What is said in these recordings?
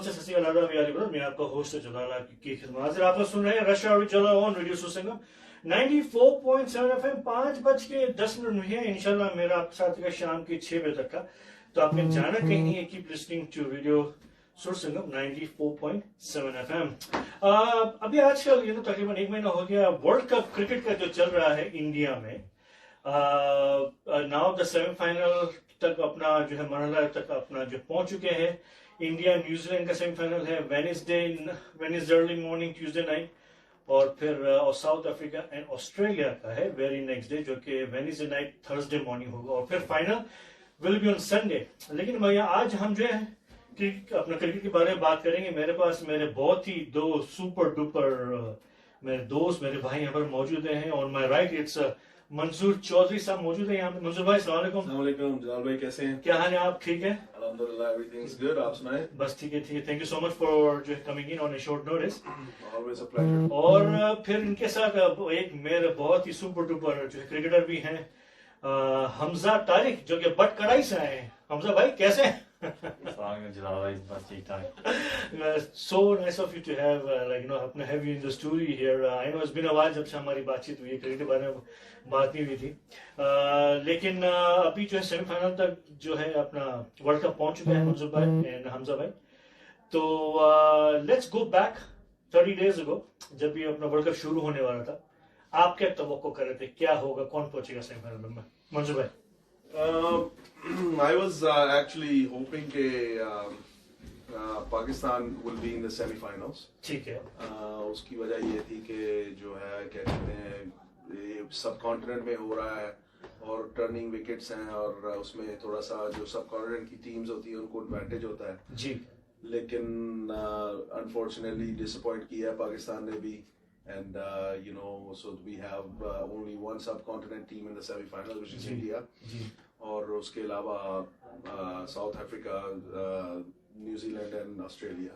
नमस्ते सत श्री अकाल मैं आपका होस्ट जलाल की खिदमत आप लोग सुन रहे हैं रशिया और जलाल ऑन रेडियो सुसंगम 94.7 FM 5:10 हुई है। इंशाल्लाह मेरा आपके साथ का शाम के 6 बजे तक का, तो आपने जाना कहीं नहीं है। Keep listening to radio Sursangam 94.7 FM। अभी आजकल तकरीबन 1 महीना हो गया वर्ल्ड कप क्रिकेट का जो चल रहा है इंडिया में। नाउ द सेमीफाइनल तक अपना जो है मरहला तक अपना जो पहुंच चुके हैं। इंडिया न्यूजीलैंड का सेमीफाइनल है Wednesday early morning Tuesday night, और फिर साउथ अफ्रीका एंड ऑस्ट्रेलिया का है वेरी नेक्स्ट डे जो कि वेडनेसडे नाइट थर्सडे मॉर्निंग होगा, और फिर final will be on Sunday. लेकिन भैया आज हम जो है अपना क्रिकेट के बारे में बात करेंगे। मेरे पास मेरे बहुत ही दो सुपर डुपर मेरे दोस्त मेरे भाई यहाँ पर मौजूद हैं। ऑन माई राइट इट्स मंजूर चौधरी साहब मौजूद है यहाँ पे। मंजूर भाई अस्सलाम वालेकुम। जलाल भाई कैसे हैं? क्या हाल है आप? ठीक है अल्हम्दुलिल्लाह, एवरीथिंग इज गुड। आप सुनाएं? बस ठीक है। Thank you so much for जो coming in on a short notice. Always a pleasure. और फिर इनके साथ एक मेरे बहुत ही सुपर डुपर जो क्रिकेटर भी हैं हमजा तारिक जो कि बट कड़ाई से आए हैं। हमजा भाई कैसे हैं? So nice of you to have have you in the studio here. I know it's been a while जब से हमारी बातचीत हुई है, क्रिकेट के बारे में बात नहीं हुई थी। लेकिन अभी जो है सेमीफाइनल तक जो है अपना वर्ल्ड कप पहुंच चुका है मंजूर भाई एंड हमजा भाई। तो let's go back 30 days ago जब भी अपना वर्ल्ड कप शुरू होने वाला था। आप क्या तवक्को कर रहे थे, क्या होगा, कौन पहुंचेगा सेमीफाइनल में? मंजूर भाई I was actually hoping कि Pakistan will be in the semi-finals। ठीक है। उसकी वजह ये थी कि जो है क्या कहते हैं सब कॉन्टिनेंट में हो रहा है और टर्निंग विकेट्स हैं, और उसमें थोड़ा सा जो सब कॉन्टिनेंट की टीम्स होती हैं उनको एडवांटेज होता है जी। लेकिन अनफॉर्चुनेटली डिसअपॉइंट किया पाकिस्तान ने भी। And so we have only one subcontinent team in the semi-final, which is India. और उसके अलावा south Africa, New Zealand and Australia.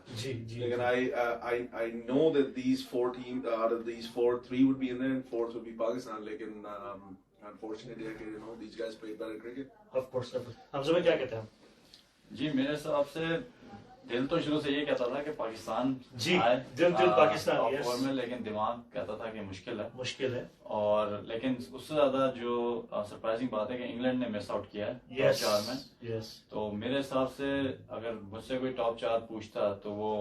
लेकिन I know that these 4 teams out of these 4, 3 would be in there and 4th would be Pakistan. लेकिन unfortunately these guys played better cricket. Of course। Hamza भाई क्या कहते हैं? जी मेरे हिसाब से दिल तो शुरू से ये कहता था कि पाकिस्तान आए, दिल पाकिस्तान फॉर्म में, लेकिन दिमाग कहता था कि मुश्किल है। और लेकिन उससे ज्यादा जो सरप्राइजिंग बात है कि इंग्लैंड ने मिस आउट किया है टॉप 4 में। तो मेरे हिसाब से अगर मुझसे कोई टॉप 4 पूछता तो वो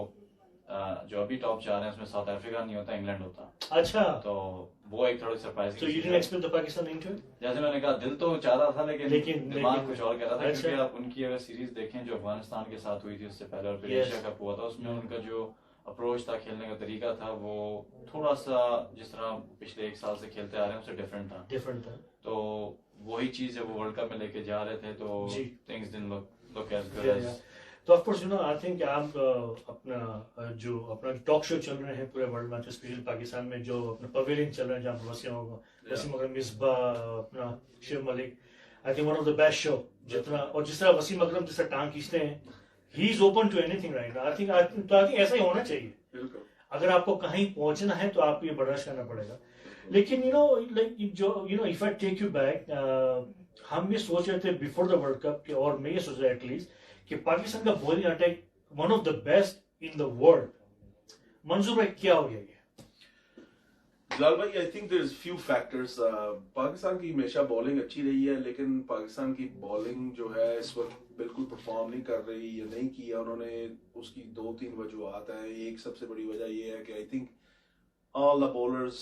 जो अभी टॉप 4 है उसमें साउथ अफ्रीका नहीं होता, इंग्लैंड होता। अच्छा, तो वो एक थोड़ी surprising. So you didn't expect the Pakistan into it? जैसे मैंने कहा दिल तो चाह रहा था लेकिन दिमाग कुछ और कह रहा था। अच्छा। क्योंकि आप उनकी अगर सीरीज देखें जो अफगानिस्तान के साथ हुई थी उससे पहले और फिर एशिया कप हुआ था, उसमें उनका जो अप्रोच था, खेलने का तरीका था, वो थोड़ा सा जिस तरह पिछले 1 साल से खेलते आ रहे हैं उससे डिफरेंट था। तो वही चीज जब वो वर्ल्ड कप में लेके जा रहे थे तो things didn't look as good as. तो ऑफ कोर्स आई थिंक आप अपना टॉक शो चल रहे हैं पूरे वर्ल्ड में, स्पेशली पाकिस्तान में जो अपना पवेलियन चल रहा है जहाँ वसीम अकरम, मिसबा, अपना Shiv Malik, I think one of the best show. जिस तरह वसीम अकरम जिस तरह टांग खींचते हैं, he is open to anything right. I think ऐसा ही होना चाहिए। अगर आपको कहीं पहुंचना है तो आपको ये बर्दाश्त करना पड़ेगा। लेकिन if I take you back, हम ये सोच रहे थे बिफोर द वर्ल्ड कप, और मैं ये सोच रहा एटलीस्ट कि पाकिस्तान का bowling attack one of the best in the world. Manzoor भाई क्या हो गया ये? जलाल भाई I think there is few factors. Pakistan की हमेशा बॉलिंग अच्छी रही है, लेकिन पाकिस्तान की बॉलिंग जो है इस वक्त बिल्कुल परफॉर्म नहीं कर रही या नहीं किया उन्होंने। उसकी 2-3 वजूहत हैं। एक सबसे बड़ी वजह ये है कि I think all the bowlers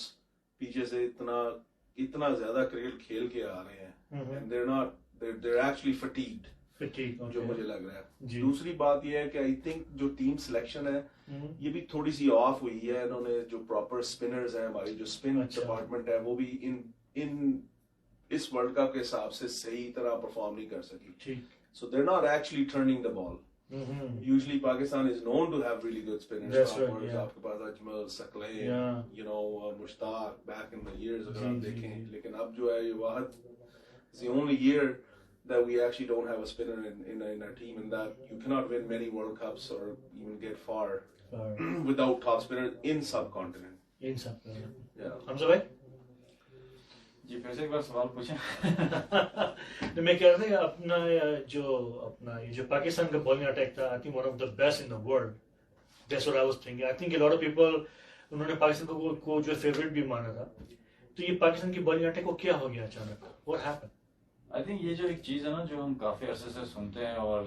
पीछे से इतना ज्यादा क्रिकेट खेल के आ रहे हैं एंड they're actually fatigued, जो मुझे लग रहा है। दूसरी बात यह है कि आई थिंक जो टीम सिलेक्शन है ये भी थोड़ी सी ऑफ हुई है। इन्होंने जो प्रॉपर स्पिनर्स हैं, हमारी जो स्पिन डिपार्टमेंट है, वो भी इन इस वर्ल्ड कप के हिसाब से सही तरह परफॉर्म नहीं कर सकी। So they are not actually turning the ball. Usually Pakistan is known to have really good spinners. That's right, yeah. आपके पास अजमल, सकले, Mushtaq back in the years अगर आप देखें। लेकिन अब जो है ये वाहद is the only year that we actually don't have a spinner in our team, and that you cannot win many World Cups or even get far without top spinners in subcontinent. Yeah. Hamza भाई जी फिर से एक बार सवाल पूछें। तो मैं कह रहा था अपना ये जो पाकिस्तान का बॉलिंग अटैक था, आई think one of the best in the world, That's what I was thinking. I think a lot of people उन्होंने पाकिस्तान को जो फेवरेट भी माना था. तो ये पाकिस्तान की बॉलिंग अटैक को क्या हो गया अचानक? What happened? आई थिंक ये जो एक चीज़ है ना जो हम काफ़ी अरसे से सुनते हैं और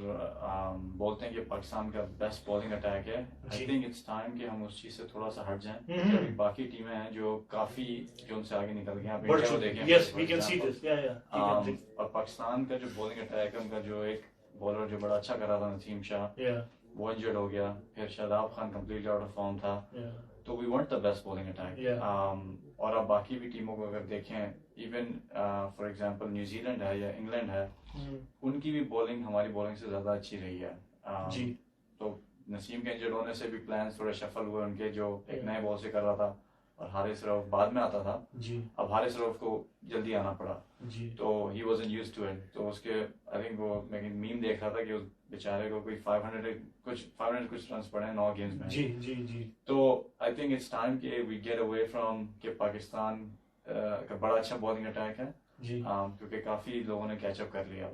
बोलते हैं कि पाकिस्तान का बेस्ट बॉलिंग अटैक है. आई थिंक इट्स टाइम कि हम उस चीज़ से थोड़ा सा हट जाएं. अभी बाकी टीमें हैं जो काफ़ी जो उनसे आगे निकल गई हैं. आप इंडिया को देखें. Yes, we can see this. Yeah. और पाकिस्तान का जो बॉलिंग अटैक है उनका जो एक बॉलर जो बड़ा अच्छा कर रहा था नसीम शाह, वो इंजर्ड हो गया. फिर Shadab Khan completely out of form था. तो we want the best bowling attack. और आप बाकी भी टीमों को अगर देखें, इवन फॉर एग्जांपल न्यूजीलैंड है या इंग्लैंड है, उनकी भी बॉलिंग हमारी बॉलिंग से ज्यादा अच्छी रही है. तो नसीम के इंजर्ड होने से भी प्लान्स थोड़े शफल हुए उनके, जो एक नए बॉल से कर रहा था और हारिस रऊफ बाद में आता था. अब हारिस रऊफ को जल्दी आना पड़ा, तो he wasn't used to it. तो उसके आई थिंक वो मैं मीम देख रहा था कि उस बेचारे को कोई 500 कुछ रन पड़े 9 गेम्स में. तो आई थिंक इट्स टाइम कि वी गेट अवे फ्रॉम कि पाकिस्तान का बड़ा अच्छा बॉलिंग अटैक है, क्योंकि काफी लोगों ने कैचअप कर लिया.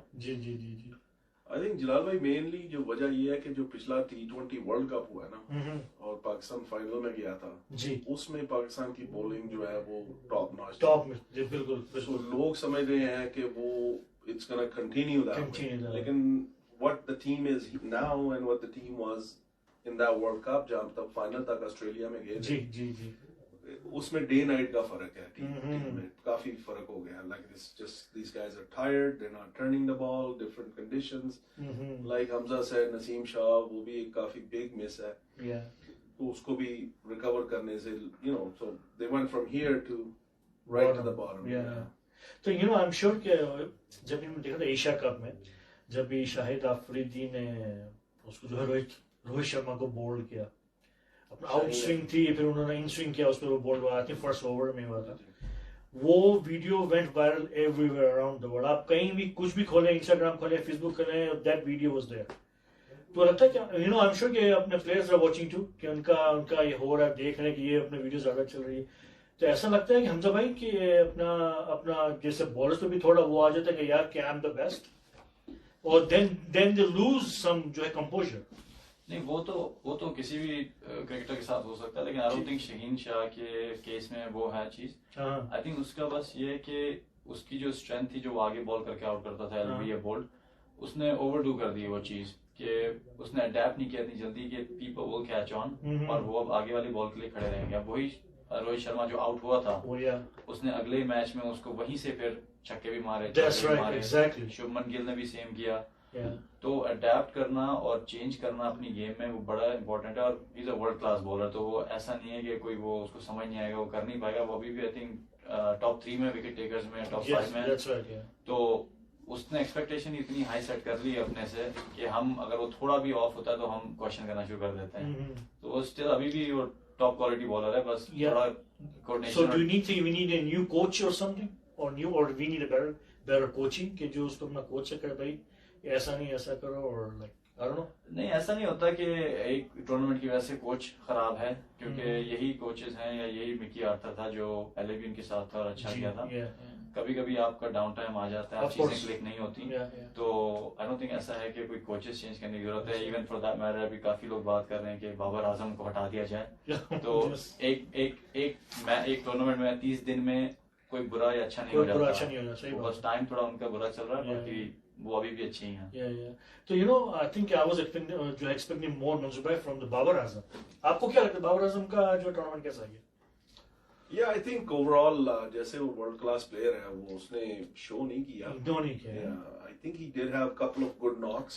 आई थिंक जलाल भाई मेनली जो वजह ये है कि जो पिछला T20 वर्ल्ड कप हुआ है ना, और पाकिस्तान फाइनल में गया था, उसमें पाकिस्तान की बॉलिंग जो है वो टॉप नॉच. बिल्कुल लोग समझ रहे हैं कि वो इट्स गोना कंटिन्यू दैट, लेकिन what the team is now and what the team was in that World Cup जहाँ तक फाइनल तक ऑस्ट्रेलिया में गए थे, उसमें डे नाइट का फर्क है. टीम में काफी फर्क हो गया. Like this, just these guys are tired, they're not turning the ball, different conditions. Like Hamza said, Naseem Shah वो भी एक काफी big miss है. तो उसको भी recover करने से, you know, so they went from here to right to the bottom. तो you know, I'm sure कि जब हमने देखा था एशिया कप में, जब भी शाहिद आफरीदी ने उसको जो है रोहित शर्मा को बोल्ड किया, अपना आउट स्विंग थी, फिर उन्होंने इन स्विंग किया, उस पर वो बोल्ड हुआ. आई थिंक फर्स्ट ओवर में हुआ था. वो video went viral everywhere around the world. आप कहीं भी कुछ भी खोलें, इंस्टाग्राम खोलें, फेसबुक खोलें, दैट वीडियो वाज देयर. तो लगता है कि you know, I am sure कि अपने प्लेयर्स आर वाचिंग टू, कि उनका ये हो रहा है, देख रहे हैं कि ये अपने वीडियो ज्यादा चल रही है. तो ऐसा लगता है कि हमजा भाई कि अपना जैसे बॉलर्स पे भी थोड़ा वो आ जाता है कि यार कि आई एम द बेस्ट, और then they lose some जो है composure. नहीं, वो तो किसी भी क्रिकेटर के साथ हो सकता है, लेकिन I don't think Shaheen Shah के केस में वो है चीज. आई थिंक उसका बस ये है कि उसकी जो स्ट्रेंथ थी, जो आगे बॉल करके आउट करता था एलबी बोल्ड, उसने ओवरडू कर दी वो चीज, कि उसने अडेप्ट नहीं किया इतनी जल्दी कि पीपल विल कैच ऑन, और वो अब आगे वाली बॉल के लिए खड़े रहेंगे. अब वही रोहित शर्मा जो आउट हुआ था, उसने अगले मैच में उसको वहीं से फिर छक्के भी मारे, exactly. शुभमन गिल ने भी सेम किया. तो अडेप्ट करना और चेंज करना अपनी गेम में वो बड़ा इंपॉर्टेंट है. और is a world class bowler, तो वो ऐसा नहीं है कि कोई वो उसको समझ नहीं आएगा, वो कर नहीं पाएगा. वो अभी भी आई थिंक टॉप 3 में विकेट टेकर्स में, टॉप 5 में. तो उसने एक्सपेक्टेशन इतनी हाई सेट कर ली अपने से कि हम अगर वो थोड़ा भी ऑफ होता है तो हम क्वेश्चन करना शुरू कर देते हैं. तो वो स्टिल अभी भी वो टॉप क्वालिटी बॉलर है, बस थोड़ा coordination. So do you think we need a new coach or something, or we need a better coaching कि जो उसको अपना कोच से करे, भाई ऐसा नहीं ऐसा करो, और like I don't know. नहीं, ऐसा नहीं होता कि एक टूर्नामेंट की वजह से कोच खराब है, क्योंकि यही कोचेस हैं या यही मिकी आर्थर था जो पहले भी उनके साथ था और अच्छा किया था. कभी कभी आपका डाउन टाइम आ जाता है, चीजें क्लिक नहीं होती. तो आई डोंट थिंक ऐसा है कि कोई कोचेस चेंज करने की जरूरत है. इवन फॉर दैट मैटर अभी काफी लोग बात कर रहे हैं कि बाबर आजम को हटा दिया जाए. तो एक टूर्नामेंट में 30 दिन में कोई बुरा या अच्छा नहीं हो जाता. बस टाइम थोड़ा उनका बुरा चल रहा है, बाकी वो अभी भी अच्छी हैं. तो you know, I think I was expecting more मंजूर भाई फ्रॉम द बाबर आजम. आपको क्या लगता है बाबर आजम का जो टूर्नामेंट कैसा गया? Yeah, I think overall जैसे वो वर्ल्ड क्लास प्लेयर है, वो उसने शो नहीं किया. I think he did have a couple of good knocks,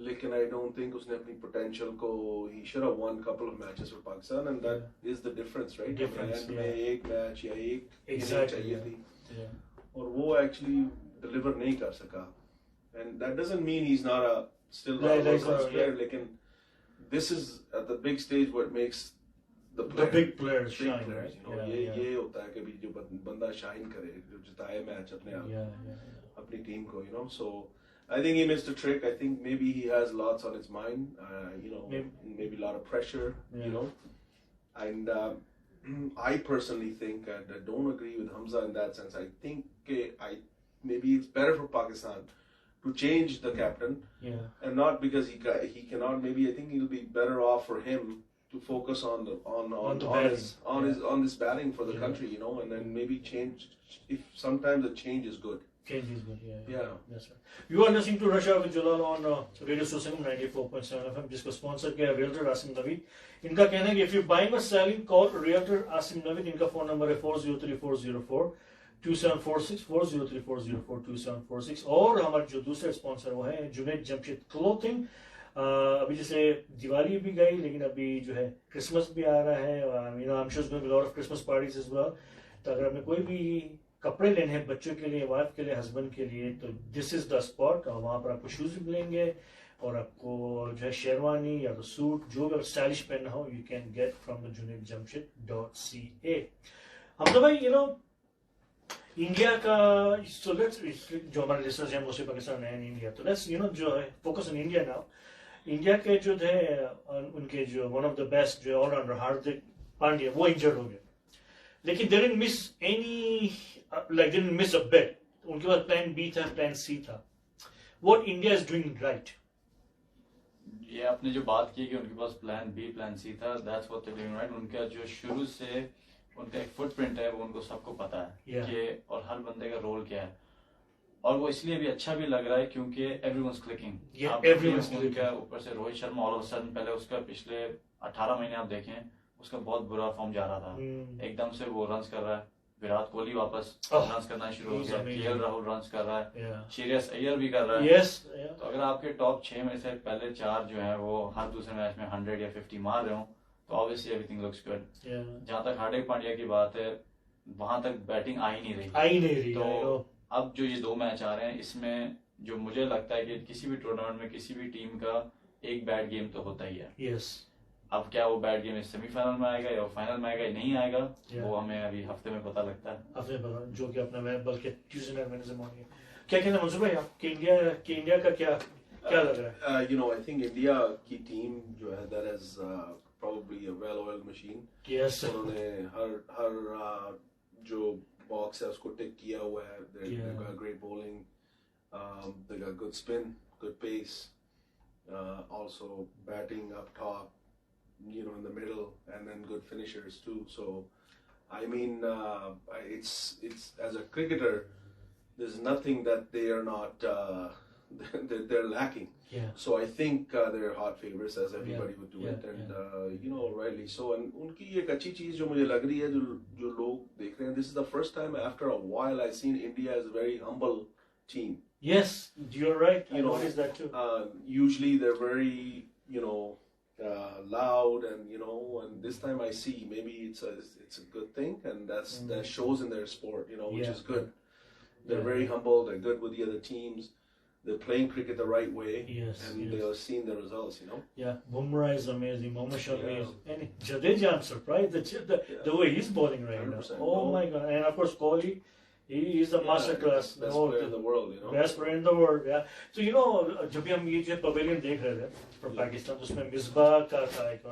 लेकिन I don't think उसने अपनी potential को, he should have won a couple of matches for Pakistan, and that is the difference, right? Difference, में एक match या एक exactly चाहिए थी, और वो actually deliver नहीं कर सका. And that doesn't mean he's not still not a world class player, लेकिन this is at the big stage what makes the big players shine, right? You know, ये होता है कि भी जो बंदा शाइन करे, जो जिताए मैच अपने अपनी टीम को, you know. So I think he missed a trick. I think maybe he has lots on his mind, you know, maybe a lot of pressure, you know. And I personally think, and I don't agree with Hamza in that sense. I think maybe it's better for Pakistan to change the captain, and not because he cannot. Maybe I think it'll be better off for him to focus on this batting for the country, you know, and then maybe change. If sometimes a change is good. Change is good, yeah. That's right. You are listening to Russia with Jalal on Radio Susam 94.7 FM, जिसको sponsor किया है Realtor Asim Naveed. इनका कहना है कि if you buying or selling, call Realtor Asim Naveed. इनका phone number है 403404 2746 403404 2746. और हमारे जो दूसरे स्पॉन्सर वो है जुनैद जमशेद क्लोथिंग. अभी जैसे दिवाली भी गई, लेकिन अभी जो है क्रिसमस भी आ रहा है. You know, I'm sure there's going to be a lot of Christmas parties as well. तो अगर हमें कोई भी कपड़े लेने हैं बच्चों के लिए, वाइफ के लिए, हस्बैंड के लिए, तो दिस इज द स्पॉट. और वहाँ पर आपको शूज भी मिलेंगे और आपको जो है शेरवानी या तो सूट जो भी स्टाइलिश पहनना हो, you can get from the junaidjamshed.ca. Hamza भाई, यू नो इंडिया का सो लेट्स, जो हमारे लिसनर्स हैं मोस्टली पाकिस्तान एंड इंडिया, तो लेट्स यू नो जो है focus on India now. India के जो थे उनके जो वन ऑफ द बेस्ट जो ऑलराउंडर हार्दिक पांड्या, वो इंजर्ड हो गए, लेकिन they didn't miss any, like didn't miss a bet. उनके पास प्लान बी था, प्लान सी था. What India is doing right? ये आपने जो बात की कि उनके पास प्लान बी प्लान सी था, that's what they're doing right. उनका जो शुरू से उनका एक फुटप्रिंट है, वो उनको सबको पता है कि और हर बंदे का रोल क्या है, और वो इसलिए भी अच्छा भी लग रहा है क्योंकि everyone's clicking. Everyone's clicking. ऊपर से Rohit Sharma all of a sudden, पहले उसका पिछले 18 महीने आप देखें उसका बहुत बुरा फॉर्म जा रहा था, एकदम से वो रन्स कर रहा है. विराट कोहली वापस रन्स करना शुरू हो गया, केएल राहुल रन्स कर रहा है, श्रेयस अय्यर भी कर रहा है. तो अगर आपके टॉप 6 में से पहले 4 जो है वो हर दूसरे मैच में 100 या 50 मार रहे हो, तो ऑब्वियसली एवरीथिंग लुक्स गुड. जहाँ तक हार्दिक पांड्या की बात है, वहां तक बैटिंग आ ही नहीं रही. तो अब जो ये 2 मैच आ रहे हैं, इसमें जो मुझे लगता है कि किसी भी टूर्नामेंट में किसी भी टीम का एक बैड गेम तो होता ही है. अब क्या वो बैड गेम सेमीफाइनल में आएगा या फाइनल में आएगा या नहीं आएगा, वो हमें अभी हफ्ते में पता लगता है. हफ्ते में पता, जो कि अपना मैं बल्कि ट्यूसडे नाइट वेडनेसडे मॉर्निंग. क्या कहना मंजूर भाई आप कि इंडिया का क्या लग रहा है? You know, I think India की टीम जो है, that is probably a well-oiled machine. उन्होंने हर जो बॉक्स है उसको टिक किया हुआ है. They've got great bowling, they got good spin, good pace, also batting up top, you know, in the middle, and then good finishers too. So I mean, it's as a cricketer, there's nothing that they are not they're lacking. So I think they're hot favorites, as everybody would do it, and you know, rightly so. And उनकी एक अच्छी चीज जो मुझे लग रही है, जो लोग देख रहे हैं, this is the first time after a while I've seen India as a very humble team. Yes, you're right. I noticed that too. Usually they're very, you know, loud, and you know, and this time I see maybe it's a good thing, and that shows in their sport, you know, which is good. They're very humble. They're good with the other teams. They're playing cricket the right way, and they are seeing the results, you know. Bumrah is amazing. Mohammad Shami is, and Jadeja, I'm surprised the way he's bowling right 100%. Now. Oh my God! And of course Kohli. He is a masterclass. Best player in the world, you know. Best player in the world, yeah. So you know, जब भी हम ये जो pavilion देख रहे थे from Pakistan, तो उसमें मिसबाह का था एक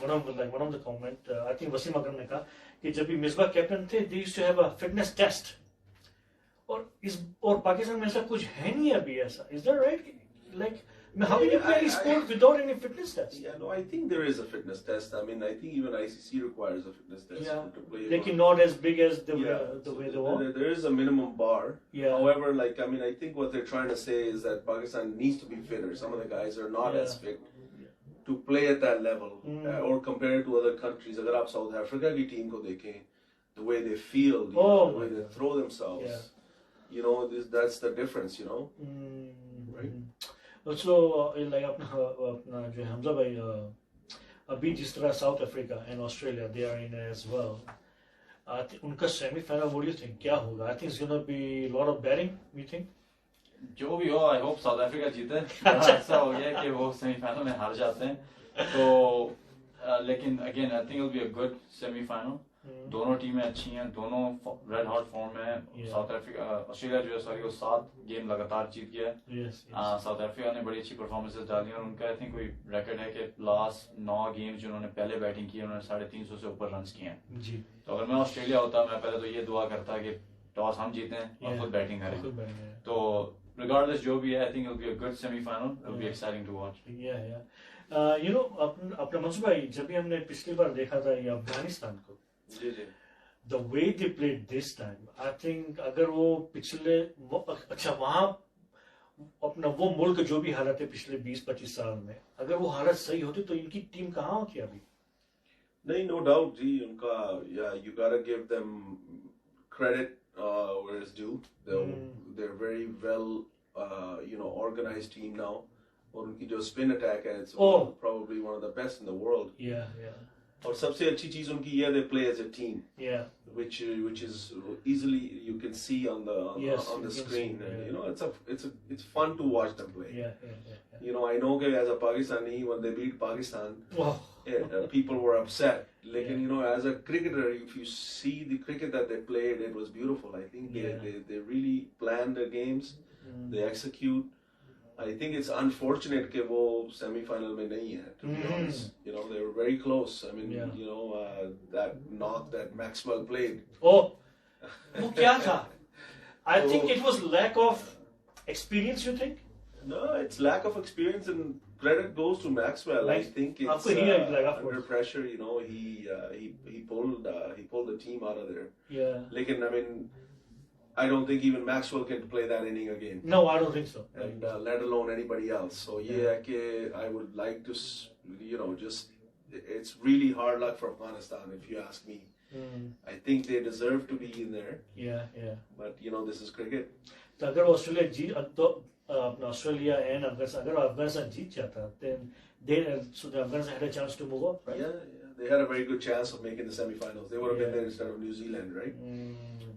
one of the comment, I think Wasim अकरम ने कहा कि जब भी मिसबाह कैप्टन थे, they used to have a fitness test. और पाकिस्तान में ऐसा कुछ है नहीं अभी ऐसा. Is that right? Like, how can you play any sport without any fitness test? No, I think there is a fitness test. I mean, I think even ICC requires a fitness test to play. Like, not as big as the way they want. There is a minimum bar. However, like, I mean, I think what they're trying to say is that Pakistan needs to be fitter. Some of the guys are not as fit to play at that level, or compared to other countries. Agar aap South Africa ki team ko dekhein, the way they feel, the way they throw themselves, you know, that's the difference, you know, right? Also, like अपना जो हमजा भाई, अभी जिस तरह South Africa and Australia they are in as well, उनका semifinal, what do you think क्या होगा? I think it's gonna be lot of batting. You think जो भी हो, आई होप साउथ अफ्रीका जीते. ऐसा हो गया कि वो सेमीफाइनल में हार जाते हैं, तो लेकिन again I think it will be a good semifinal. दोनों टीमें अच्छी हैं, दोनों रेड हॉट फॉर्म में. साउथ अफ्रीका, ऑस्ट्रेलिया जो है सॉरी, वो 7 गेम लगातार जीत गया है. साउथ अफ्रीका ने बड़ी अच्छी परफॉर्मेंसेस डाली, और उनका आई थिंक कोई रिकॉर्ड है कि लास्ट 9 गेम्स जो उन्होंने पहले बैटिंग की, उन्होंने 350 से ऊपर रन्स किए हैं. तो अगर मैं ऑस्ट्रेलिया होता, मैं पहले तो ये दुआ करता कि टॉस हम जीतें और खुद बैटिंग करें. तो regardless जो भी है, I think it'll be a good semi-final. It'll be exciting to watch. Yeah. You know, अपना मंसूर भाई, जब भी हमने पिछली बार देखा था ये अफगानिस्तान को, the way they played this time, I think अगर वो पिछले अच्छा वहाँ अपना वो मुल्क जो भी हालत है पिछले 20-25 साल में, अगर वो हालत सही होती तो इनकी टीम कहाँ होती अभी? नहीं, no doubt जी, उनका you gotta give them credit where it's due. They're very well organized team now. और उनकी जो spin attack है, it's probably one of the best in the world. Yeah. और सबसे अच्छी चीज उनकी ये, they play as a team. Yeah. Which is easily you can see on the screen. It's fun to watch them play. Yeah. I know that as a Pakistani, when they beat Pakistan, people were upset. Like, as a cricketer, if you see the cricket that they played, it was beautiful. I think they really plan their games, they execute. I think it's unfortunate that वो semi-final में नहीं है, to be honest. They were very close. I mean, that knock that Maxwell played. वो क्या था? I think it was lack of experience, you think? No, it's lack of experience, and credit goes to Maxwell. I think it's under pressure. He pulled the team out of there. Yeah. Like, I mean, I don't think even Maxwell can play that inning again. No, I don't think so. And let alone anybody else. So I would like to, it's really hard luck for Afghanistan, if you ask me. I think they deserve to be in there. Yeah. But this is cricket. So अगर Australia जीत तो अपना Australia and अगर अफगानिस्तान जीत जाता, then Afghanistan had a chance to move up, right? Yeah. They had a very good chance of making the semi-finals. They would have been there instead of New Zealand, right?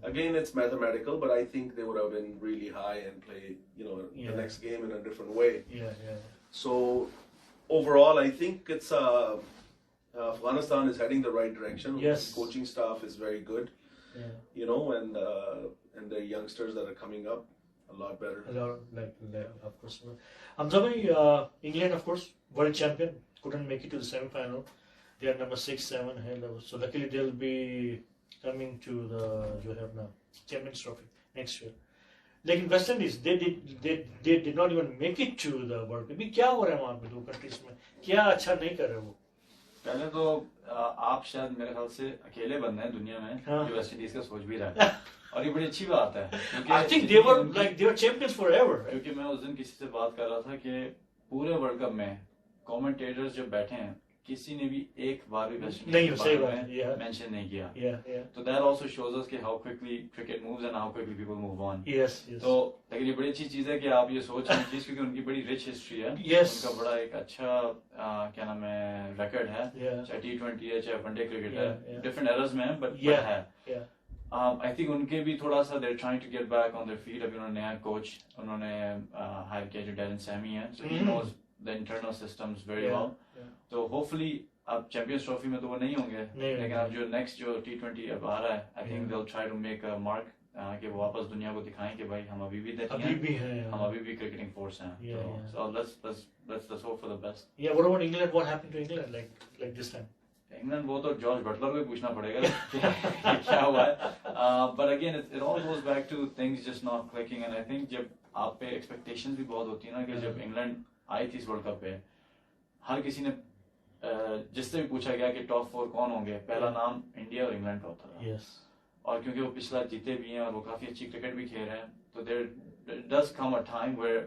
Again, it's mathematical, but I think they would have been really high and played, the next game in a different way. Yeah. So overall, I think it's Afghanistan is heading the right direction. Yes. Coaching staff is very good. Yeah. And the youngsters that are coming up a lot better. A lot, like of course. Hamza bhai, England, of course, world champion, couldn't make it to the semi-final. They are number 6, 7 ahead. So luckily they'll be coming to the Champions Trophy next year. Like in West Indies, they did not even make it to the World Cup. अभी क्या हो रहा है वहाँ पे दो countries में? क्या अच्छा नहीं कर रहे वो? पहले तो आप शायद मेरे ख्याल से अकेले बंदे हैं दुनिया में जो वेस्ट इंडीज का सोच भी रहा है, और ये बड़ी अच्छी बात है. I think they were champions forever. क्योंकि मैं उस दिन किसी से बात कर रहा था कि पूरे वर्ल्ड कप में कमेंटेटर्स जब बैठे हैं, किसी ने भी एक बार भी वेस्ट इंडीज के बारे में मेंशन नहीं किया. तो that also shows us कि how quickly cricket moves and how quickly people move on. Yes. तो लेकिन ये बड़ी अच्छी चीज है कि आप ये सोच रहे हैं, क्योंकि उनकी बड़ी रिच हिस्ट्री है. उनका बड़ा एक अच्छा क्या नाम है रिकॉर्ड है, चाहे T20 है चाहे वनडे क्रिकेट है, डिफरेंट एरास में है, बट है. I think उनके भी थोड़ा सा they're trying to get back on their feet. अभी उन्होंने नया कोच उन्होंने हायर किया जो डैरन सैमी है, so he knows the internal systems very well. तो होपफुली अब चैंपियंस ट्रॉफी में तो वो नहीं होंगे, लेकिन अब जो नेक्स्ट जो T20 अब आ रहा है, I think they'll try to make a mark कि वो वापस दुनिया को दिखाएं कि भाई हम अभी भी हम अभी भी क्रिकेटिंग फोर्स हैं. So let's hope for the best. Yeah, what about England? What happened to England like this time? England वो तो जॉर्ज बटलर को ही पूछना पड़ेगा क्या हुआ है. But again it all goes back to things just not clicking, and I think जब आप पे एक्सपेक्टेशंस भी बहुत होती है ना, कि जब इंग्लैंड आई थी इस वर्ल्ड कप पे, हर किसी ने जिससे भी पूछा गया कि टॉप 4 कौन होंगे, पहला नाम इंडिया और इंग्लैंड का होता था. और क्योंकि वो पिछला जीते भी हैं और वो काफी अच्छी क्रिकेट भी खेल रहे हैं, तो there does come a time where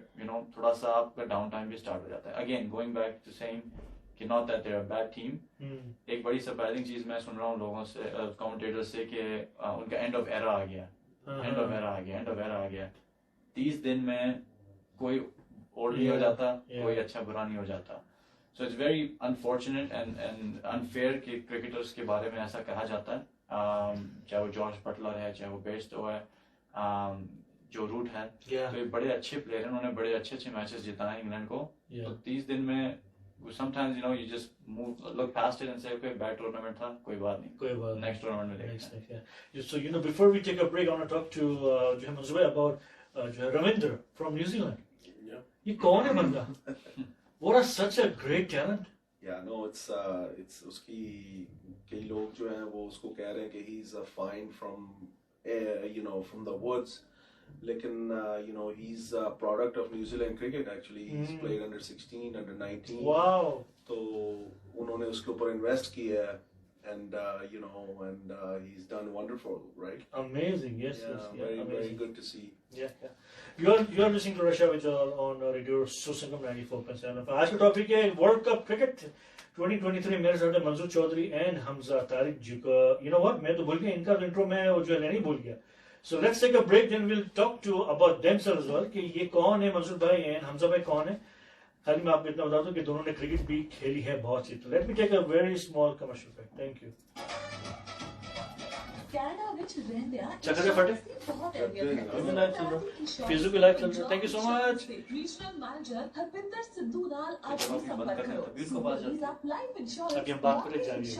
थोड़ा सा आपका डाउन टाइम भी स्टार्ट हो जाता है. Again going back to saying कि not that they are bad team. एक बड़ी सरप्राइजिंग चीज मैं सुन रहा हूँ लोगों से, कमेंटेटर्स से, कि उनका एंड ऑफ एरा आ गया. 30 दिन में कोई ओल्ड नहीं हो जाता, कोई अच्छा बुरा नहीं हो जाता. So it's very unfortunate and unfair कि क्रिकेटर्स के बारे में ऐसा कहा जाता है, चाहे वो जॉर्ज बटलर है, चाहे वो बेस्टो है, जो रूट है. तो ये बड़े अच्छे प्लेयर हैं, उन्होंने बड़े अच्छे मैचेस जिताए इंग्लैंड को. तो 30 दिन में sometimes you just look past it and say okay, bad tournament था, कोई बात नहीं, next tournament में देखते हैं. So before we take a break, I want to talk to जो है मंजूर about Ravindra from New Zealand. ये कौन है बंदा? What such a great talent. Yeah, no, it's उसकी कई लोग जो हैं वो उसको कह रहे हैं कि he's a find from from the woods. लेकिन you know he's a product of New Zealand cricket actually. He's played under 16, under 19. Wow. तो उन्होंने उसके ऊपर इन्वेस्ट किया है and you know and he's done wonderful, right? Amazing. Yes, Yeah, yes, very amazing. very good to see. Yeah. You are listening to Russia with on Radio Susangam 94.7. आज का topic है world cup cricket 2023। मेरे साथ है मंजूर Chaudhary and Hamza Tariq जी का। You know what, मैं तो भूल गया इनका इंट्रो में वो जो है नहीं भूल गया। So let's take a break, then will talk to about themselves as well कि ये कौन है मंजूर भाई एंड हमजा भाई कौन है। खाली मैं आपको इतना बता दूं कि दोनों ने क्रिकेट भी खेली है बहुत सी। तो let me take a very small commercial break. Thank you. Canada विच रहंदिया चक्कर फटे बहुत अहमियत है। फेसबुक पे लाइव चल रहा है। Thank you so much. Regional manager Harvinder Sidhu नाल आज भी संपर्क करो। लाइफ इंश्योरेंस अभी हम बात करें जारी है।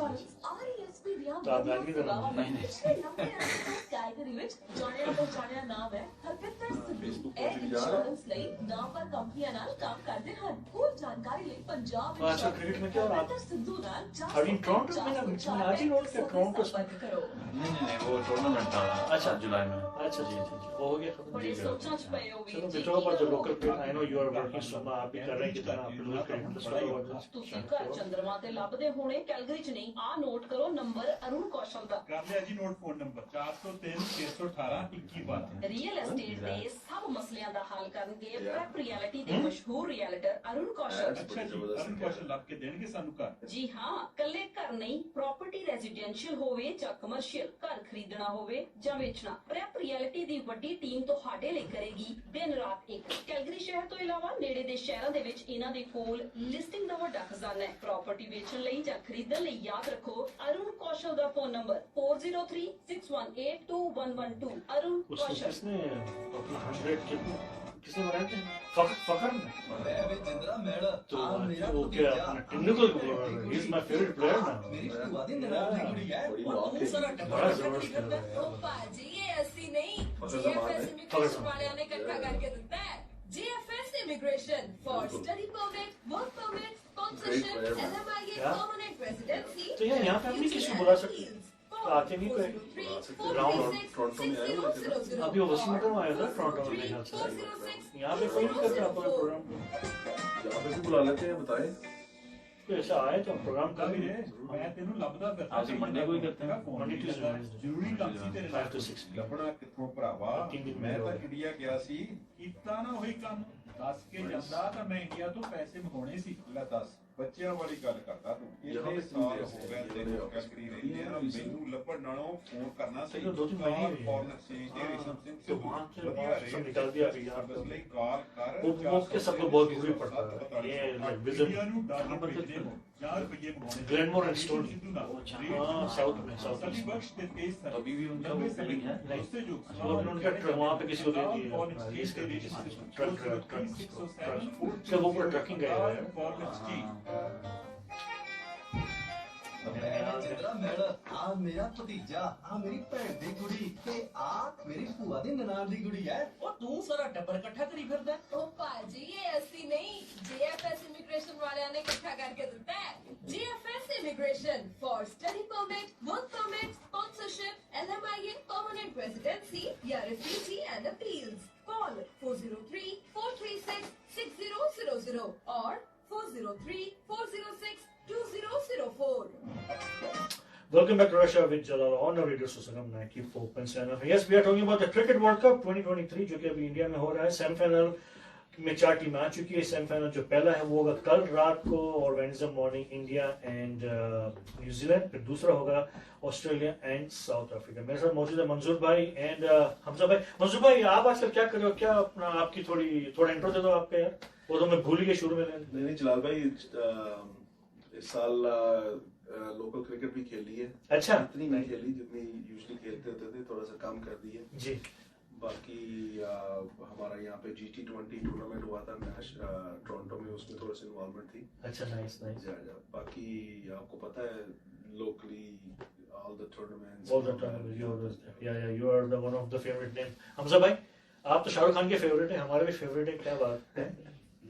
आरईएसपी दिया तो आप गाली कर रहे हैं। नहीं कैटेगरी विच जानिया नाम है हरविंदर सिद्धू। इंश्योरेंस ਲਈ ਨਾਮ ਪਰ ਕੰਪਨੀਆਂ ਨਾਲ ਕੰਮ ਕਰਦੇ ਹਨ। ਹੋਰ ਜਾਣਕਾਰੀ ਲਈ ਪੰਜਾਬ अच्छा क्रिकेट में क्या हो रहा है? सिद्धू नाल अभी टोरंटो में ना आज ही नोट किया टोरंटो संपर्क करो। नहीं वो टूर्नामेंट था। अच्छा जुलाई में। अच्छा जी वो हो गया खत्म। बड़ी सोचना पए होगी। चलो मित्रों पर जो local cricket I know you are working so much, आप भी कर रहे हैं कितना आप लोग क्रिकेट ਤੁਸੀਂ ਘਰ ਚੰਦਰਮਾ ਤੇ ਲੱਭਦੇ ਹੋਣੇ ਕੈਲਗਰੀ ਚ ਨਹੀਂ। ਆ ਨੋਟ ਕਰੋ ਨੰਬਰ ਅਰੁਣ ਕੌਸ਼ਲ ਦਾ। ਕਰ ਲਿਆ ਜੀ note phone number 403 618 2112। Real estate ਦੇ ਸਭ ਮਸਲਿਆਂ ਦਾ ਹੱਲ ਕਰਨਗੇ ਪ੍ਰੈਪ ਰਿਐਲਿਟੀ ਦੇ ਮਸ਼ਹੂਰ ਰਿਐਲਿਟਰ ਅਰੁਣ ਕੌਸ਼ਲ। ਅੱਛਾ ਜੀ ਅਰੁਣ ਕੌਸ਼ਲ ਲੱਭ ਕੇ ਦੇਣਗੇ ਸਾਨੂੰ ਘਰ। ਜੀ ਹਾਂ, ਕੱਲੇ ਘਰ ਨਹੀਂ, ਪ੍ਰਾਪਰਟੀ ਰੈਜ਼ੀਡੈਂਸ਼ੀਅਲ ਹੋਵੇ ਜਾਂ ਕਮਰਸ਼ੀਅਲ, ਘਰ ਖਰੀਦਣਾ ਹੋਵੇ ਜਾਂ ਵੇਚਣਾ, ਪ੍ਰੈਪ ਰਿਐਲਿਟੀ ਦੀ ਵੱਡੀ ਟੀਮ ਤੁਹਾਡੇ ਲਈ ਕਰੇਗੀ ਦਿਨ ਰਾਤ ਇੱਕ। ਕੈਲਗਰੀ ਸ਼ਹਿਰ ਤੋਂ ਇਲਾਵਾ ਨੇੜੇ ਦੇ ਸ਼ਹਿਰਾਂ ਦੇ ਵਿੱਚ ਇਹਨਾਂ ਦੇ ਕੋਲ ਲਿਸਟਿੰਗ ਦਾ ਵੱਡਾ ਖਜ਼ਾਨਾ ਹੈ। ਪ੍ਰਾਪਰਟੀ ਵੇਚਣ ਲਈ ਜਾਂ ਖਰੀਦਣ ਲਈ ਯਾਦ ਰੱਖੋ ਅਰੁਣ ਕੌਸ਼ਲ ਦਾ ਫੋਨ ਨੰਬਰ 4036182112। अरुण कौशल। किसने अपना 100 किसने बनाए थे? फखर ने। तो वो क्या अपना technical he is my favourite player ना। बड़ा जबरदस्त खेल रहा है। ओ पाजी ये ऐसी नहीं, जीएफएस इमिग्रेशन वाले ने इकट्ठा करके देता है। GFS immigration for study permit, work permit, sponsorship, LMI permanent residency. तो यार यहाँ पे हम नहीं किसी को बुला सकते? आते नहीं कोई राउंड टोरंटो में आया हुआ अभी वो वॉशिंगटन में आया था टोरंटो में मेरे ख्याल से। यहाँ पे कोई नहीं करता अपना प्रोग्राम। यहाँ पे भी बुला लेते हैं, बताएं कोई ऐसा आए तो प्रोग्राम कर ਵੀਰੇ ਮੈਂ ਤੈਨੂੰ ਲੱਭਦਾ ਫਿਰਦਾ। आज मंडे को ही करते हैं। Monday, Tuesday, ਜ਼ਰੂਰੀ ਕੰਮ ਸੀ ਤੇਰੇ 5 ਨਾਲ। to 6 ਲੱਭਣਾ ਕਿੱਥੋਂ ਭਰਾਵਾ? तीन दिन ਮੈਂ में ਤਾਂ होगा। ਇੰਡੀਆ ਗਿਆ ਸੀ, ਕੀਤਾ ਨਾ ਉਹੀ ਕੰਮ। ਦੱਸ ਕੇ ਜਾਂਦਾ ਤਾਂ ਮੈਂ ਇੰਡੀਆ ਤੋਂ ਪੈਸੇ ਮੰਗਾਉਣੇ ਸੀ। ਲੈ ਦੱਸ ਬੱਚਿਆਂ ਵਾਲੀ ਗੱਲ ਕਰਦਾ ਤੂੰ। ਇੰਨੇ ਸਾਲ ਹੋ ਗਏ ਤੈਨੂੰ ਕਰੀ ਰਹੀ ਆ, ਮੈਨੂੰ ਲੱਭਣ ਨਾਲੋਂ ਫੋਨ ਕਰਨਾ ਸੀ। चलो 2 दिन महीने हुए ਕਾਲ हैं। ਸੀ ਤੇਰੀ ਸਮਥਿੰਗ तो वहाँ से सब निकाल दिया अभी यहाँ पे। ਲਈ ਕਾਲ ਕਰ। वो के सबको बहुत दूरी पड़ता है ये विजन ਇੰਡੀਆ ਨੂੰ ਡਾਲਰ ਭੇਜਣੇ ਹੋ ਜਾਂ ਰੁਪਏ ਮੰਗਾਉਣੇ। ग्लैनमोर एंड स्टोन हाँ साउथ में सभी बख्श के तेज सर। अभी भी उनका लंबे वो समय बिलिंग है। नहीं उससे जो वो उनका वहाँ पे किसी को दे दिया लीज कर दी ट्रक उसके वो पूरा ट्रकिंग गया है। आ मेरा भतीजा आ मेरी भैन दी कुड़ी ते आ मेरी भूआ दी ननान दी कुड़ी है। और तू सारा टब्बर इकट्ठा करी फिरदा है। ओ पाजी ये ऐसी नहीं, जीएफएस इमिग्रेशन वाले ने इकट्ठा करके देता है। GFS immigration for study permit, work permit, sponsorship, LMI permanent residency या रिफ्यूजी एंड अपील्स। कॉल 403-436-6000 और 403-406-2004। Welcome back to Russia with Jalal on Radio Susangam 94.7. Yes, we are talking about the Cricket World Cup 2023 जो कि अभी India में हो रहा है। Semifinal में 4 टीम आ चुकी है। सेमीफाइनल जो पहला है वो होगा कल रात को और Wednesday morning India and New Zealand, फिर दूसरा होगा ऑस्ट्रेलिया एंड साउथ अफ्रीका। मेरे साथ मौजूद है मंजूर भाई एंड हमजा भाई। मंजूर भाई आप आजकल क्या कर रहे हो? क्या अपना आपकी थोड़ा इंट्रो दे दो आपका यार, वो तो मैं भूल ही गया शुरू में। नहीं जलाल भाई इस साल लोकल क्रिकेट भी खेली है। अच्छा इतनी नहीं खेली जितनी यूजुअली खेलते होते थे, थोड़ा सा कम कर दी है जी। बाकी हमारा यहाँ पे GT20 टूर्नामेंट हुआ था मैच टोरंटो में, उसमें थोड़ा सा इन्वॉल्वमेंट थी। अच्छा नाइस नाइस। बाकी आपको पता है locally all the tournaments you are the one of the favorite name। Hamza भाई आप तो शाहरुख खान के फेवरेट है, हमारे भी फेवरेट है, क्या बात है?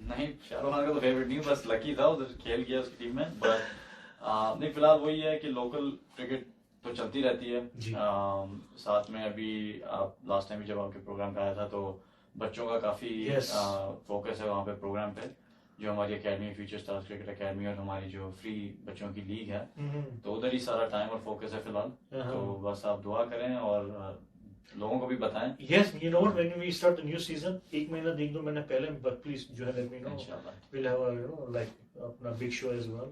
नहीं शाहरुख खान का तो फेवरेट नहीं, बस लकी था उधर खेल गया उसकी टीम में। बट नहीं फिलहाल वही है कि लोकल क्रिकेट तो चलती रहती है। साथ में अभी आप लास्ट टाइम भी जब आपके प्रोग्राम पे आया था तो बच्चों का काफी फोकस है वहाँ पे प्रोग्राम पे, जो हमारी academy future stars cricket academy और हमारी जो फ्री बच्चों की लीग है, तो उधर ही सारा टाइम और फोकस है फिलहाल। तो बस आप दुआ करें और लोगों को भी बताएं। Yes, you know what, when we start the new season, एक महीना देख दो मैंने पहले, but please जो है let me know. We'll have a, you know, like अपना big show as well.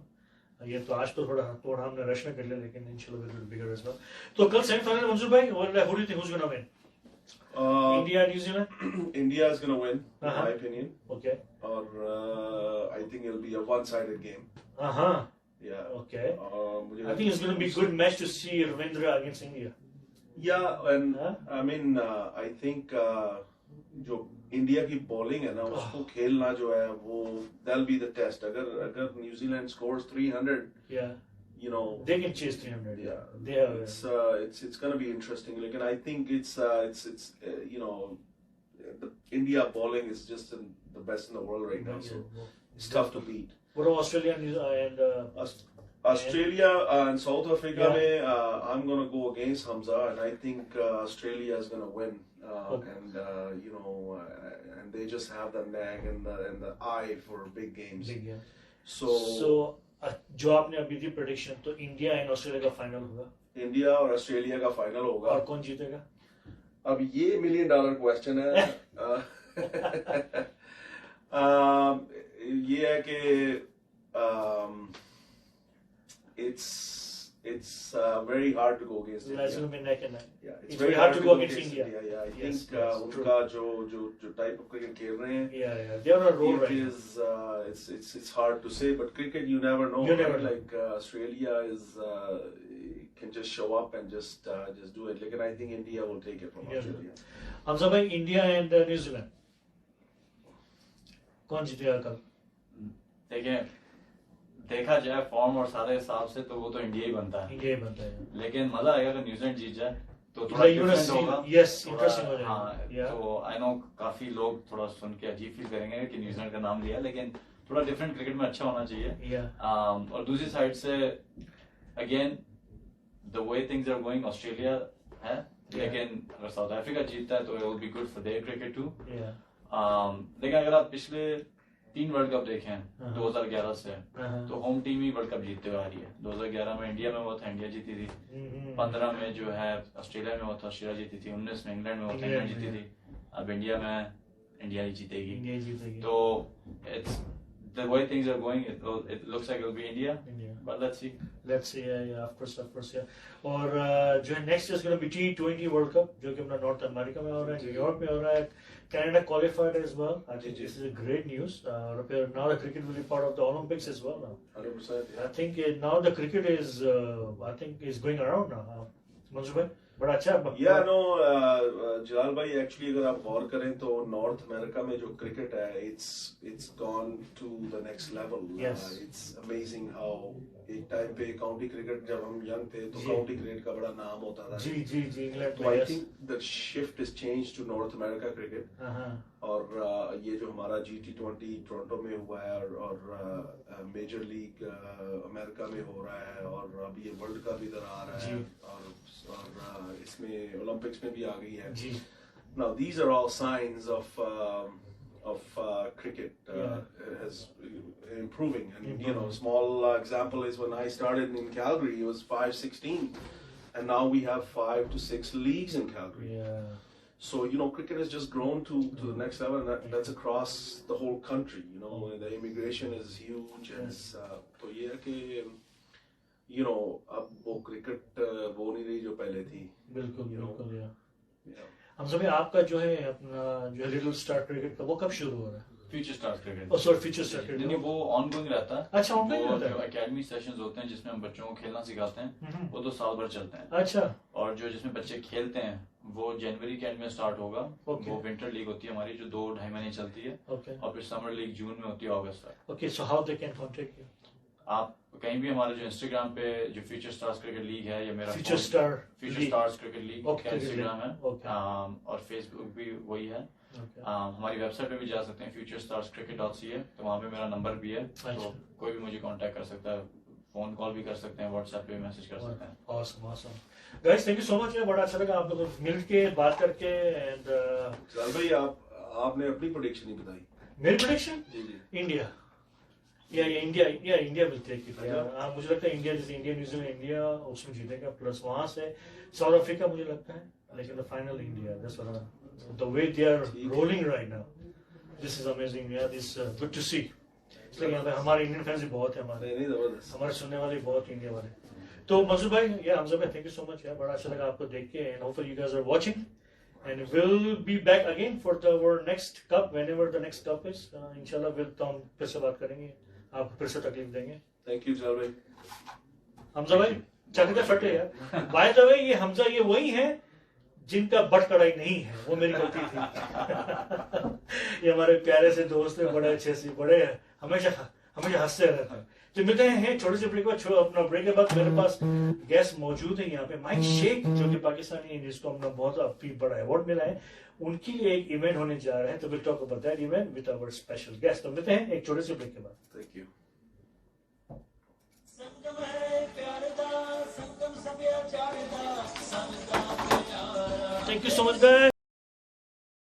ये तो आज तो थोड़ा हमने रश में कर लिया, लेकिन इंशाल्लाह we'll be bigger as well. तो कल सेमीफाइनल मंजूर भाई, who do you think who's gonna win? India, New Zealand? India is gonna win, in my opinion. Okay. Or I think it'll be a one-sided game. Yeah. Okay. I think it's gonna be a good match to see Ravindra against India. Yeah, and I mean, I think जो India की bowling है ना, उसको खेलना जो है वो that'll be the test. अगर New Zealand scores 300, you know, they can chase 300. Yeah, they have. It's gonna be interesting. Like, and I think it's you know, the India bowling is just the best in the world right now. So it's tough to beat. What about Australia and Australia and South Africa, I'm going to go against Hamza, and I think Australia is going to win. And you know, and they just have the knack and the eye for big games. Big game. So जो आपने अभी दी prediction, तो India and Australia का final होगा? India और Australia का final होगा। और कौन जीतेगा? अब ये $1 million क्वेश्चन है। ये है कि it's very hard to go against India. It's going to be neck and neck. Yeah, it's very hard to go against India. Yeah, I think उनका जो type of cricket खेल रहे हैं, they are on a roll right now. It's hard to say, but cricket you never know. You never know. Like Australia can just show up and just do it. Like, and I think India will take it from Australia. Hamza bhai, India and New Zealand, कौन जीतेगा कल? देखिए, देखा जाए form और सारे हिसाब से तो वो तो इंडिया ही बनता है। लेकिन मजा आएगा अगर न्यूजीलैंड जीत जाए तो थोड़ा डिफरेंट होगा। इंटरेस्टिंग हो जाएगा। हाँ, तो आई नो काफी लोग थोड़ा सुन के अजीब फील करेंगे कि न्यूजीलैंड का नाम लिया, लेकिन थोड़ा डिफरेंट क्रिकेट में अच्छा होना चाहिए। और दूसरी साइड से again the way things are going, Australia है, लेकिन अगर साउथ अफ्रीका जीतता है तो it will be good for their cricket too. लेकिन अगर आप पिछले 3 वर्ल्ड कप देखें 2011 से, तो होम टीम ही वर्ल्ड कप जीतते हुए आ रही है। 2011 में इंडिया में हुआ था, इंडिया जीती थी। 15 में जो है ऑस्ट्रेलिया में हुआ था, ऑस्ट्रेलिया जीती थी। 19 में इंग्लैंड में हुआ था, इंग्लैंड जीती थी। अब इंडिया में इंडिया ही जीतेगी। तो it's the way things are going, it looks like it'll be India. But let's see. Yeah, of course, yeah. और जो है next is going to be T20 World Cup, जो कि अपना नॉर्थ अमेरिका में हो रहा है, यूरोप में हो रहा है, Canada qualified as well. I think this is a great news. Now the cricket will be part of the Olympics as well now. 100%. I think now the cricket is, I think is going around now. Manzoor bhai, बड़ा अच्छा है। Yeah, no, जलाल भाई, actually अगर आप गौर करें तो north America में जो क्रिकेट है, it's gone to the next level. It's amazing how एक टाइम पे काउंटी क्रिकेट, जब हम यंग थे तो काउंटी क्रिकेट का बड़ा नाम होता था। जी इंग्लैंड। तो I think the shift is change to North America cricket. और ये जो हमारा GT20 टोरंटो में हुआ है और मेजर लीग अमेरिका में हो रहा है, और अब ये वर्ल्ड कप इधर आ रहा है, और इसमें ओलंपिक्स में भी आ गई है। Now these are all signs of cricket has improving, and you know, small example is when I started in Calgary, it was 5-16, and now we have 5 to 6 leagues in Calgary. So you know, cricket has just grown to the next level, and that's across the whole country. You know, the immigration is huge, and तो ये है कि you know, अब वो cricket वो नहीं रही जो पहले थी। बिल्कुल यार। हम सभी आपका जो है अपना जो लिटिल स्टार क्रिकेट का वो कब शुरू हो रहा है? Future stars cricket. Future star cricket नहीं, वो ऑनगोइंग रहता है। अच्छा, ऑनगोइंग रहता है। जो एकेडमी सेशंस होते हैं जिसमें हम बच्चों को खेलना सिखाते हैं, वो तो साल भर चलते हैं। अच्छा। और जो जिसमें बच्चे खेलते हैं वो जनवरी के एंड में स्टार्ट होगा। वो विंटर लीग होती है हमारी, जो 2-2.5 महीने चलती है। और फिर समर लीग जून में होती है, अगस्त तक। Okay, so how they can contact you? आप कहीं भी हमारे जो इंस्टाग्राम पे जो फ्यूचर स्टार्स क्रिकेट लीग है, या मेरा फ्यूचर स्टार्स क्रिकेट लीग का इंस्टाग्राम है, और फेसबुक भी वही है। हमारी वेबसाइट पे भी जा सकते हैं futurestarscricket.ca, तो वहाँ पे मेरा नंबर भी है, तो कोई भी मुझे कांटेक्ट कर सकता है फोन कॉल भी कर सकते हैं, व्हाट्सएप पे भी मैसेज कर सकते हैं। awesome guys, thank you so much, बड़ा अच्छा लगा आप लोग मिल के बात करके। एंड जलाल भाई आपने अपनी प्रेडिक्शन नहीं बताई। मेरी प्रेडिक्शन जी जी India India will take it. मुझे लगता है इंडिया जैसे इंडिया न्यूजीलैंड इंडिया उसमें जीतेगा, प्लस वहां से साउथ अफ्रीका मुझे लगता है, लेकिन the final India. That's what the way they are rolling right now, this is amazing यार, दिस गुड टू सी। इसलिए यहाँ पे हमारे इंडियन फैंस भी बहुत है, हमारे सुनने वाले बहुत इंडिया वाले। तो मंजूर भाई या हमजा भाई, थैंक यू सो मच यार, बड़ा अच्छा लगा आपको देख के। And hopefully you guys are watching and we'll be back again for our next cup, whenever the next cup is. इंशाल्लाह तो हम फिर से बात करेंगे, आपको फिर से तकलीफ देंगे। थैंक यू जलाल भाई। हमजा भाई चलते फटे यार। बाय द वे ये हमजा ये वही है जिनका बट कड़ाई नहीं है, वो मेरी गलती थी। ये हमारे प्यारे से दोस्त है, बड़े अच्छे से, बड़े हमेशा हंसते रहते हैं। तो मिलते हैं छोटे से ब्रेक बाद। अपना ब्रेक के बाद मेरे पास गेस्ट मौजूद है यहाँ पे, माइक शेख जो कि पाकिस्तानी है, जिसको अपना बहुत बड़ा अवार्ड मिला है, उनके लिए एक इवेंट होने जा रहा है। तो will talk about that event with our special guest. तो मिलते हैं एक छोटे से ब्रेक के बाद। Thank you. Thank you so much guys।